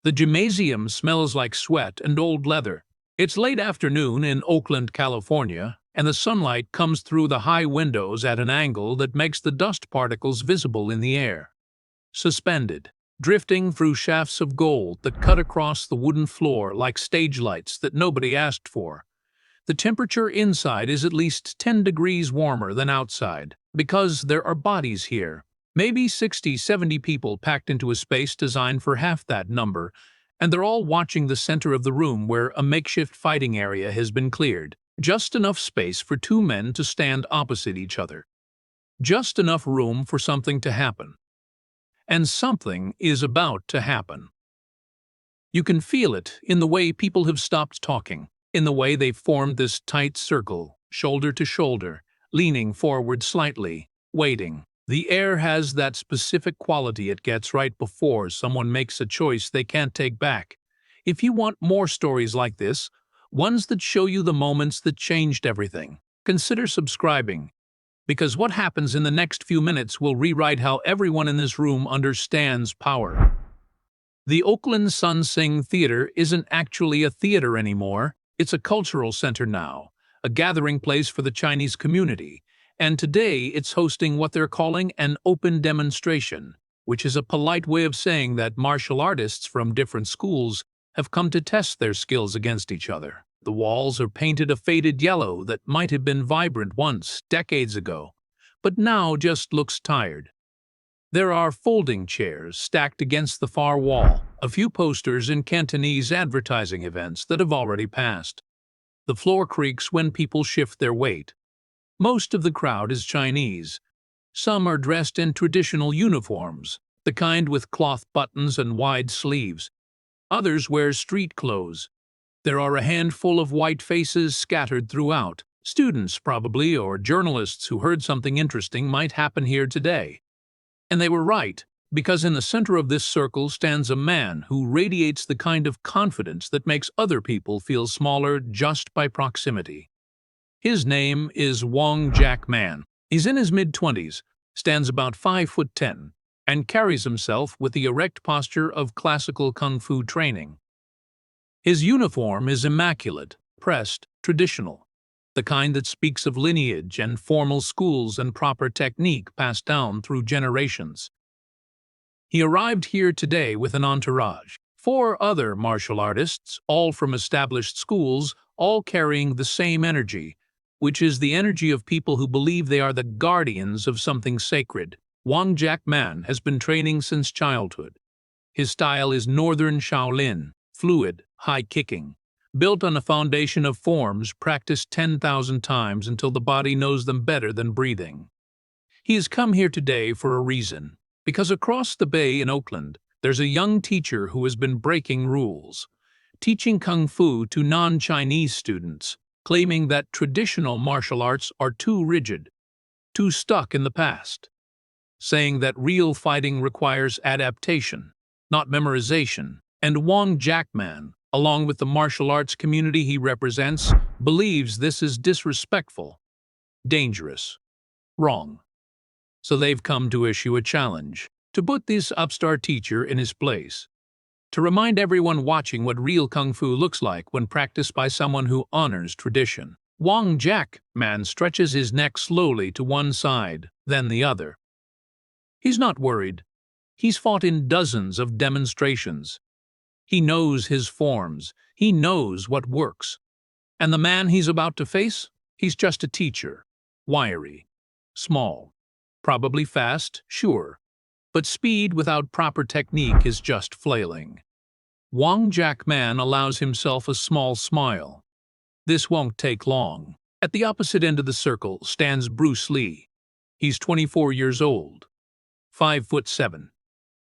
The gymnasium smells like sweat and old leather. It's late afternoon in Oakland, California, and the sunlight comes through the high windows at an angle that makes the dust particles visible in the air. Suspended, drifting through shafts of gold that cut across the wooden floor like stage lights that nobody asked for. The temperature inside is at least 10 degrees warmer than outside, because there are bodies here. Maybe 60, 70 people packed into a space designed for half that number, and they're all watching the center of the room where a makeshift fighting area has been cleared. Just enough space for two men to stand opposite each other. Just enough room for something to happen. And something is about to happen. You can feel it in the way people have stopped talking, in the way they've formed this tight circle, shoulder to shoulder, leaning forward slightly, waiting. The air has that specific quality it gets right before someone makes a choice they can't take back. If you want more stories like this, ones that show you the moments that changed everything, consider subscribing, because what happens in the next few minutes will rewrite how everyone in this room understands power. The Oakland Sun Sing Theater isn't actually a theater anymore. It's a cultural center now, a gathering place for the Chinese community. And today it's hosting what they're calling an open demonstration, which is a polite way of saying that martial artists from different schools have come to test their skills against each other. The walls are painted a faded yellow that might have been vibrant once, decades ago, but now just looks tired. There are folding chairs stacked against the far wall, a few posters in Cantonese advertising events that have already passed. The floor creaks when people shift their weight. Most of the crowd is Chinese. Some are dressed in traditional uniforms, the kind with cloth buttons and wide sleeves. Others wear street clothes. There are a handful of white faces scattered throughout. Students, probably, or journalists who heard something interesting might happen here today. And they were right, because in the center of this circle stands a man who radiates the kind of confidence that makes other people feel smaller just by proximity. His name is Wong Man. He's in his mid-20s, stands about 5'10", and carries himself with the erect posture of classical kung fu training. His uniform is immaculate, pressed, traditional, the kind that speaks of lineage and formal schools and proper technique passed down through generations. He arrived here today with an entourage, 4 other martial artists, all from established schools, all carrying the same energy, which is the energy of people who believe they are the guardians of something sacred. Wong Man has been training since childhood. His style is Northern Shaolin, fluid, high-kicking, built on a foundation of forms practiced 10,000 times until the body knows them better than breathing. He has come here today for a reason, because across the bay in Oakland, there's a young teacher who has been breaking rules, teaching kung fu to non-Chinese students, claiming that traditional martial arts are too rigid, too stuck in the past, saying that real fighting requires adaptation, not memorization. And Wong Man, along with the martial arts community he represents, believes this is disrespectful, dangerous, wrong. So they've come to issue a challenge, to put this upstart teacher in his place, to remind everyone watching what real kung fu looks like when practiced by someone who honors tradition. Wong Man stretches his neck slowly to one side, then the other. He's not worried. He's fought in dozens of demonstrations. He knows his forms. He knows what works. And the man he's about to face? He's just a teacher. Wiry. Small. Probably fast, sure. But speed without proper technique is just flailing. Wong Man allows himself a small smile. This won't take long. At the opposite end of the circle stands Bruce Lee. He's 24 years old. 5'7",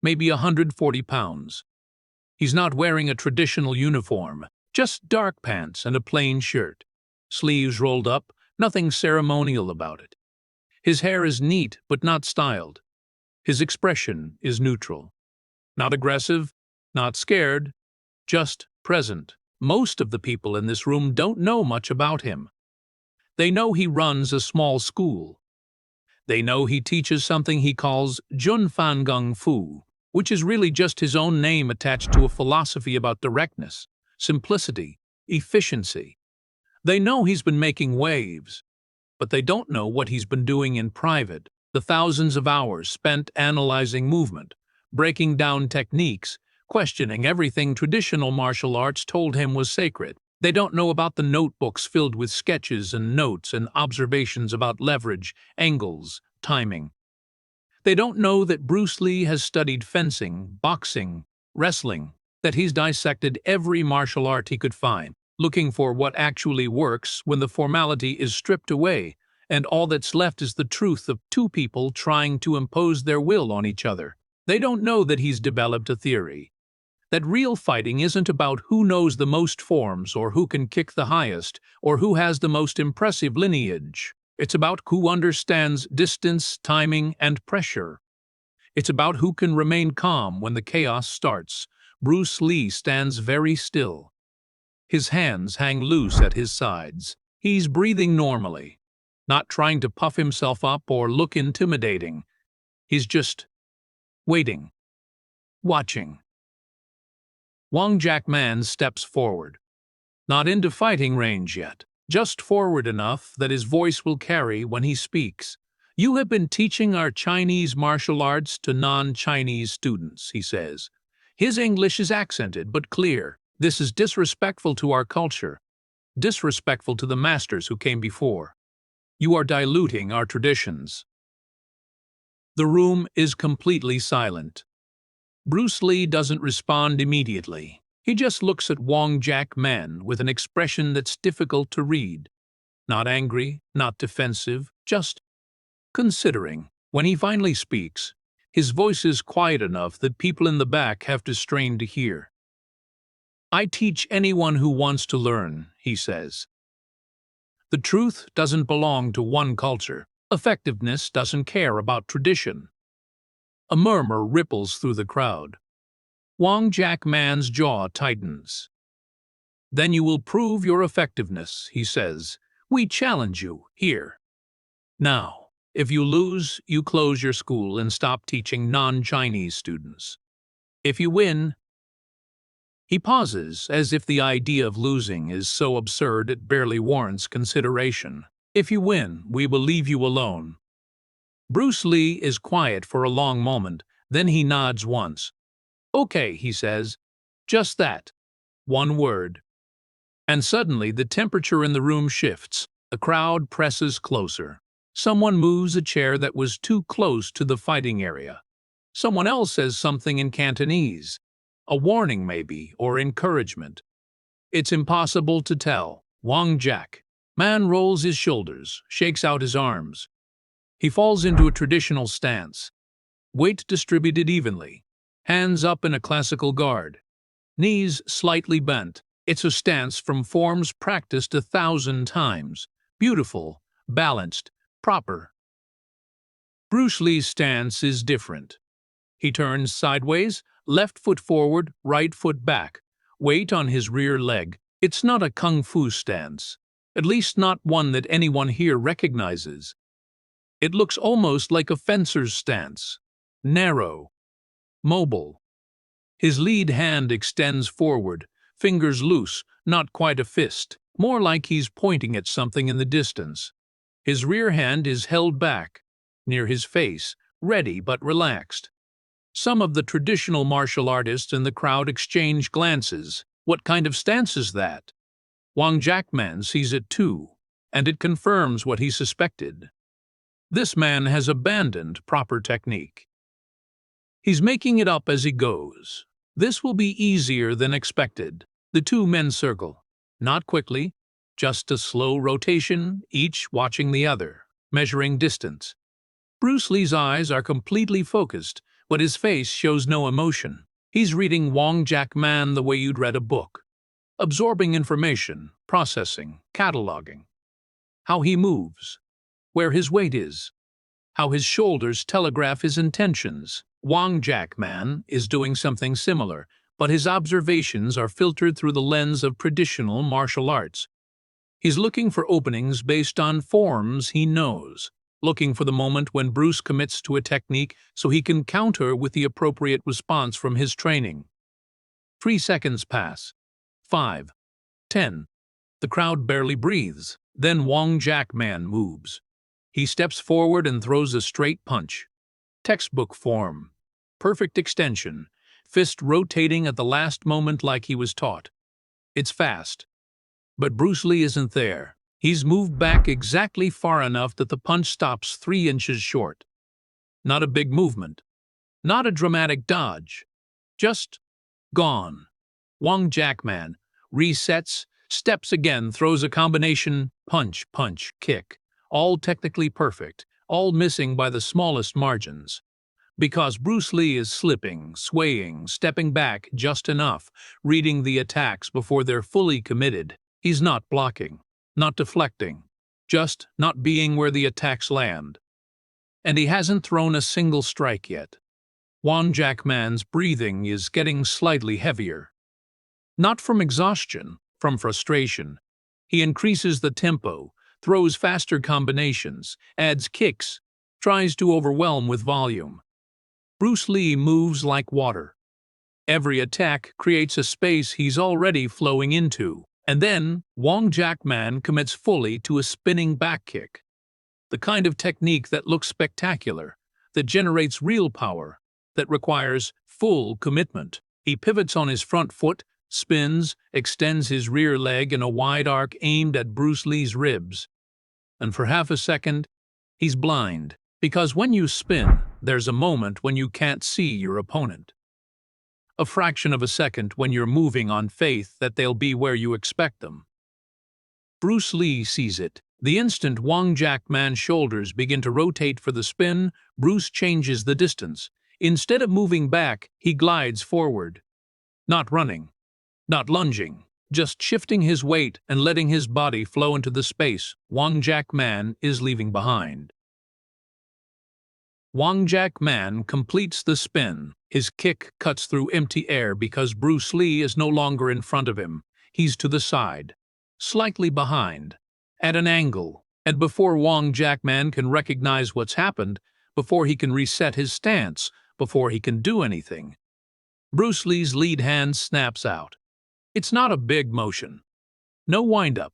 maybe 140 pounds. He's not wearing a traditional uniform, just dark pants and a plain shirt. Sleeves rolled up, nothing ceremonial about it. His hair is neat but not styled. His expression is neutral. Not aggressive, not scared, just present. Most of the people in this room don't know much about him. They know he runs a small school. They know he teaches something he calls Junfan Gung Fu, which is really just his own name attached to a philosophy about directness, simplicity, efficiency. They know he's been making waves, but they don't know what he's been doing in private, the thousands of hours spent analyzing movement, breaking down techniques, questioning everything traditional martial arts told him was sacred. They don't know about the notebooks filled with sketches and notes and observations about leverage, angles, timing. They don't know that Bruce Lee has studied fencing, boxing, wrestling, that he's dissected every martial art he could find, looking for what actually works when the formality is stripped away and all that's left is the truth of two people trying to impose their will on each other. They don't know that he's developed a theory that real fighting isn't about who knows the most forms or who can kick the highest or who has the most impressive lineage. It's about who understands distance, timing, and pressure. It's about who can remain calm when the chaos starts. Bruce Lee stands very still. His hands hang loose at his sides. He's breathing normally, not trying to puff himself up or look intimidating. He's just waiting, watching. Wong Jack-man steps forward, not into fighting range yet, just forward enough that his voice will carry when he speaks. "You have been teaching our Chinese martial arts to non-Chinese students," he says. His English is accented but clear. "This is disrespectful to our culture, disrespectful to the masters who came before. You are diluting our traditions." The room is completely silent. Bruce Lee doesn't respond immediately. He just looks at Wong Jack-man with an expression that's difficult to read. Not angry, not defensive, just considering. When he finally speaks, his voice is quiet enough that people in the back have to strain to hear. "I teach anyone who wants to learn," he says. The truth doesn't belong to one culture. Effectiveness doesn't care about tradition. A murmur ripples through the crowd. Wong Jack-man's jaw tightens. "Then you will prove your effectiveness," he says. "We challenge you here. Now, if you lose, you close your school and stop teaching non-Chinese students. If you win—" He pauses, as if the idea of losing is so absurd it barely warrants consideration. "If you win, we will leave you alone." Bruce Lee is quiet for a long moment, then he nods once. "Okay," he says. "Just that. One word." And suddenly the temperature in the room shifts. The crowd presses closer. Someone moves a chair that was too close to the fighting area. Someone else says something in Cantonese. A warning, maybe, or encouragement. It's impossible to tell. Wong Jack-man rolls his shoulders, shakes out his arms. He falls into a traditional stance. Weight distributed evenly. Hands up in a classical guard. Knees slightly bent. It's a stance from forms practiced 1,000 times. Beautiful, balanced, proper. Bruce Lee's stance is different. He turns sideways, left foot forward, right foot back. Weight on his rear leg. It's not a kung fu stance. At least not one that anyone here recognizes. It looks almost like a fencer's stance. Narrow. Mobile. His lead hand extends forward, fingers loose, not quite a fist, more like he's pointing at something in the distance. His rear hand is held back, near his face, ready but relaxed. Some of the traditional martial artists in the crowd exchange glances. What kind of stance is that? Wong Jack-man sees it too, and it confirms what he suspected. This man has abandoned proper technique. He's making it up as he goes. This will be easier than expected. The two men circle. Not quickly, just a slow rotation, each watching the other, measuring distance. Bruce Lee's eyes are completely focused, but his face shows no emotion. He's reading Wong Jack-man the way you'd read a book. Absorbing information, processing, cataloging. How he moves. Where his weight is. How his shoulders telegraph his intentions. Wong Jack-man is doing something similar, but his observations are filtered through the lens of traditional martial arts. He's looking for openings based on forms he knows. looking for the moment when Bruce commits to a technique so he can counter with the appropriate response from his training. 3 seconds pass. 5. 10. The crowd barely breathes. Then Wong Jackman moves. He steps forward and throws a straight punch. Textbook form. Perfect extension. Fist rotating at the last moment like he was taught. It's fast. But Bruce Lee isn't there. He's moved back exactly far enough that the punch stops 3 inches short. Not a big movement. Not a dramatic dodge. Just gone. Wong Jackman resets, steps again, throws a combination punch, punch, kick. All technically perfect, all missing by the smallest margins. Because Bruce Lee is slipping, swaying, stepping back just enough, reading the attacks before they're fully committed. He's not blocking, not deflecting, just not being where the attacks land. And he hasn't thrown a single strike yet. Wong Jackman's breathing is getting slightly heavier. Not from exhaustion, from frustration. He increases the tempo, throws faster combinations, adds kicks, tries to overwhelm with volume. Bruce Lee moves like water. Every attack creates a space he's already flowing into, and then Wong Jackman commits fully to a spinning back kick. The kind of technique that looks spectacular, that generates real power, that requires full commitment. He pivots on his front foot, spins, extends his rear leg in a wide arc aimed at Bruce Lee's ribs. And for half a second, he's blind. Because when you spin, there's a moment when you can't see your opponent. A fraction of a second when you're moving on faith that they'll be where you expect them. Bruce Lee sees it. The instant Wong Jackman's shoulders begin to rotate for the spin, Bruce changes the distance. Instead of moving back, he glides forward. Not running, not lunging, just shifting his weight and letting his body flow into the space Wong Jackman is leaving behind. Wong Jackman completes the spin. His kick cuts through empty air because Bruce Lee is no longer in front of him. He's to the side, slightly behind, at an angle. And before Wong Jackman can recognize what's happened, before he can reset his stance, before he can do anything, Bruce Lee's lead hand snaps out. It's not a big motion. No wind-up,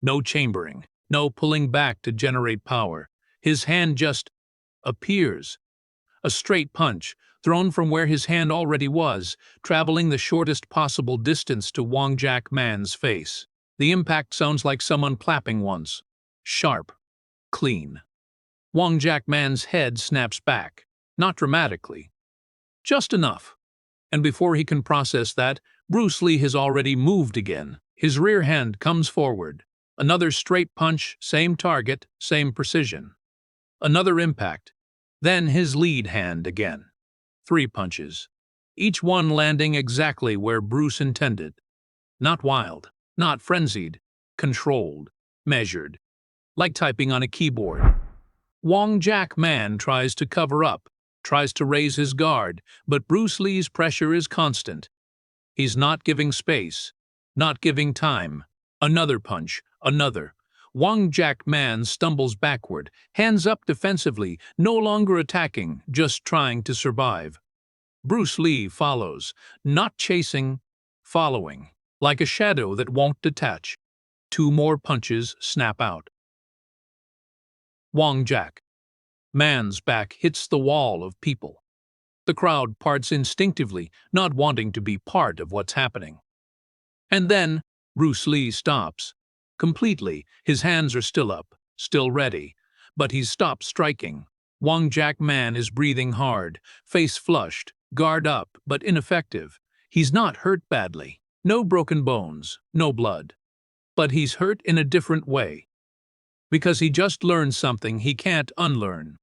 no chambering, no pulling back to generate power. His hand just appears. A straight punch, thrown from where his hand already was, traveling the shortest possible distance to Wong Jackman's face. The impact sounds like someone clapping once. Sharp. Clean. Wong Jackman's head snaps back. Not dramatically. Just enough. And before he can process that, Bruce Lee has already moved again. His rear hand comes forward. Another straight punch, same target, same precision. Another impact. Then his lead hand again. 3 punches. Each one landing exactly where Bruce intended. Not wild, not frenzied, controlled, measured. Like typing on a keyboard. Wong Jackman tries to cover up, tries to raise his guard, but Bruce Lee's pressure is constant. He's not giving space, not giving time. Another punch, another. Wong Jackman stumbles backward, hands up defensively, no longer attacking, just trying to survive. Bruce Lee follows, not chasing, following, like a shadow that won't detach. 2 more punches snap out. Wong Jackman's back hits the wall of people. The crowd parts instinctively, not wanting to be part of what's happening. And then Bruce Lee stops. Completely, his hands are still up, still ready, but he's stopped striking. Wong Jackman is breathing hard, face flushed, guard up, but ineffective. He's not hurt badly. No broken bones, no blood. But he's hurt in a different way. Because he just learned something he can't unlearn.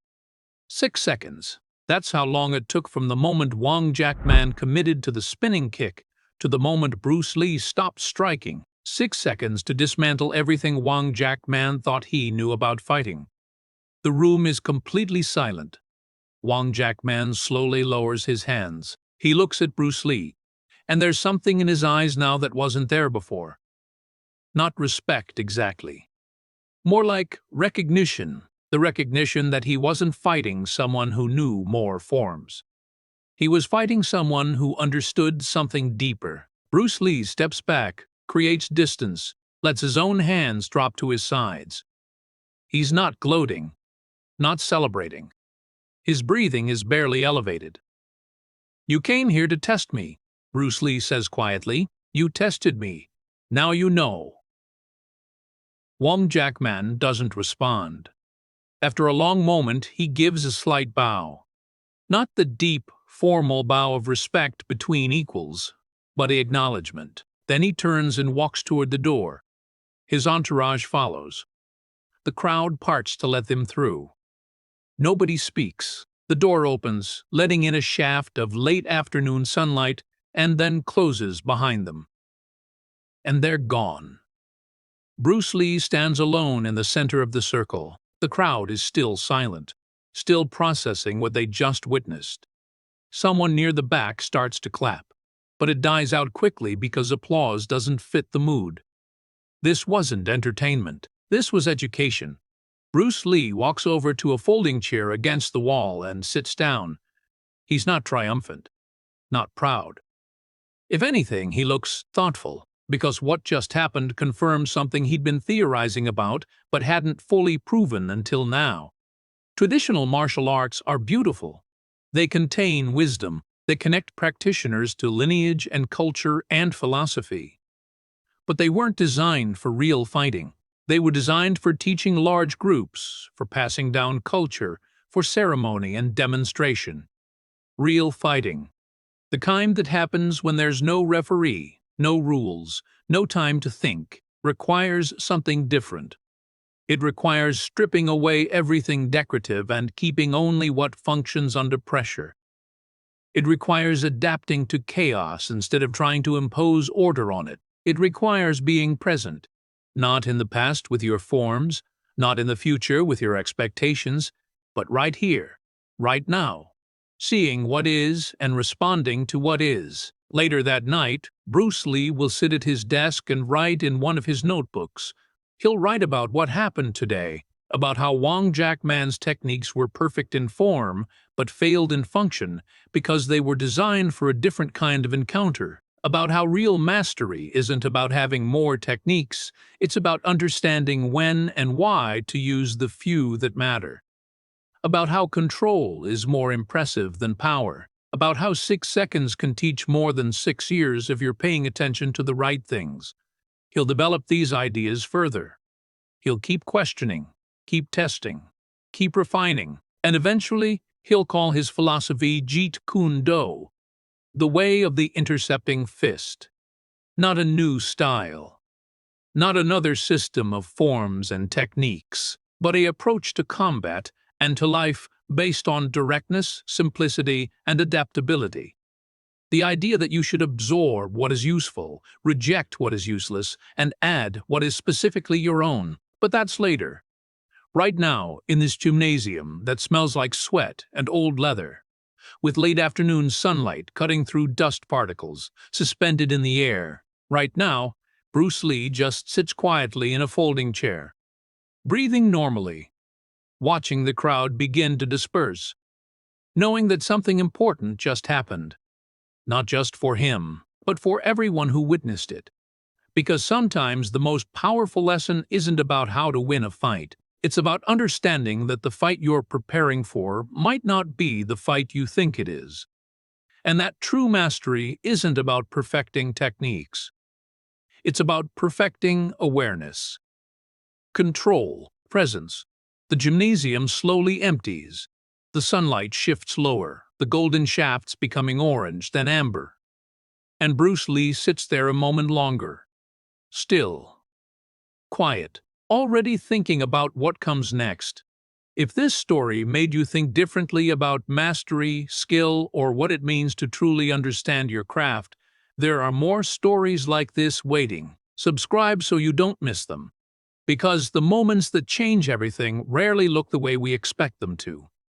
6 seconds. That's how long it took from the moment Wong Jackman committed to the spinning kick to the moment Bruce Lee stopped striking. 6 seconds to dismantle everything Wong Jackman thought he knew about fighting. The room is completely silent. Wong Jackman slowly lowers his hands. He looks at Bruce Lee, and there's something in his eyes now that wasn't there before. Not respect exactly. More like recognition. the recognition that he wasn't fighting someone who knew more forms. He was fighting someone who understood something deeper. Bruce Lee steps back, creates distance, lets his own hands drop to his sides. He's not gloating, not celebrating. His breathing is barely elevated. "You came here to test me," Bruce Lee says quietly. "You tested me. Now you know." Wong Jackman doesn't respond. After a long moment, he gives a slight bow. Not the deep, formal bow of respect between equals, but the acknowledgement. Then he turns and walks toward the door. His entourage follows. The crowd parts to let them through. Nobody speaks. The door opens, letting in a shaft of late afternoon sunlight, and then closes behind them. And they're gone. Bruce Lee stands alone in the center of the circle. The crowd is still silent, still processing what they just witnessed. Someone near the back starts to clap, but it dies out quickly because applause doesn't fit the mood. This wasn't entertainment. This was education. Bruce Lee walks over to a folding chair against the wall and sits down. He's not triumphant, not proud. If anything, he looks thoughtful, because what just happened confirms something he'd been theorizing about but hadn't fully proven until now. Traditional martial arts are beautiful. They contain wisdom. They connect practitioners to lineage and culture and philosophy. But they weren't designed for real fighting. They were designed for teaching large groups, for passing down culture, for ceremony and demonstration. Real fighting. The kind that happens when there's no referee, no rules, no time to think, requires something different. It requires stripping away everything decorative and keeping only what functions under pressure. It requires adapting to chaos instead of trying to impose order on it. It requires being present, not in the past with your forms, not in the future with your expectations, but right here, right now, seeing what is and responding to what is. Later that night, Bruce Lee will sit at his desk and write in one of his notebooks. He'll write about what happened today, about how Wong Jackman's techniques were perfect in form but failed in function because they were designed for a different kind of encounter, about how real mastery isn't about having more techniques, it's about understanding when and why to use the few that matter, about how control is more impressive than power, about how 6 seconds can teach more than 6 years if you're paying attention to the right things. He'll develop these ideas further. He'll keep questioning, keep testing, keep refining, and eventually he'll call his philosophy Jeet Kune Do, the way of the intercepting fist. Not a new style, not another system of forms and techniques, but an approach to combat and to life based on directness, simplicity, and adaptability. The idea that you should absorb what is useful, reject what is useless, and add what is specifically your own. But that's later. Right now, in this gymnasium that smells like sweat and old leather, with late afternoon sunlight cutting through dust particles, suspended in the air, right now, Bruce Lee just sits quietly in a folding chair, breathing normally, watching the crowd begin to disperse, knowing that something important just happened. Not just for him, but for everyone who witnessed it. Because sometimes the most powerful lesson isn't about how to win a fight. It's about understanding that the fight you're preparing for might not be the fight you think it is. And that true mastery isn't about perfecting techniques. It's about perfecting awareness. Control, presence. The gymnasium slowly empties. The sunlight shifts lower, the golden shafts becoming orange, then amber. And Bruce Lee sits there a moment longer. Still. Quiet. Already thinking about what comes next. If this story made you think differently about mastery, skill, or what it means to truly understand your craft, there are more stories like this waiting. Subscribe so you don't miss them. Because the moments that change everything rarely look the way we expect them to.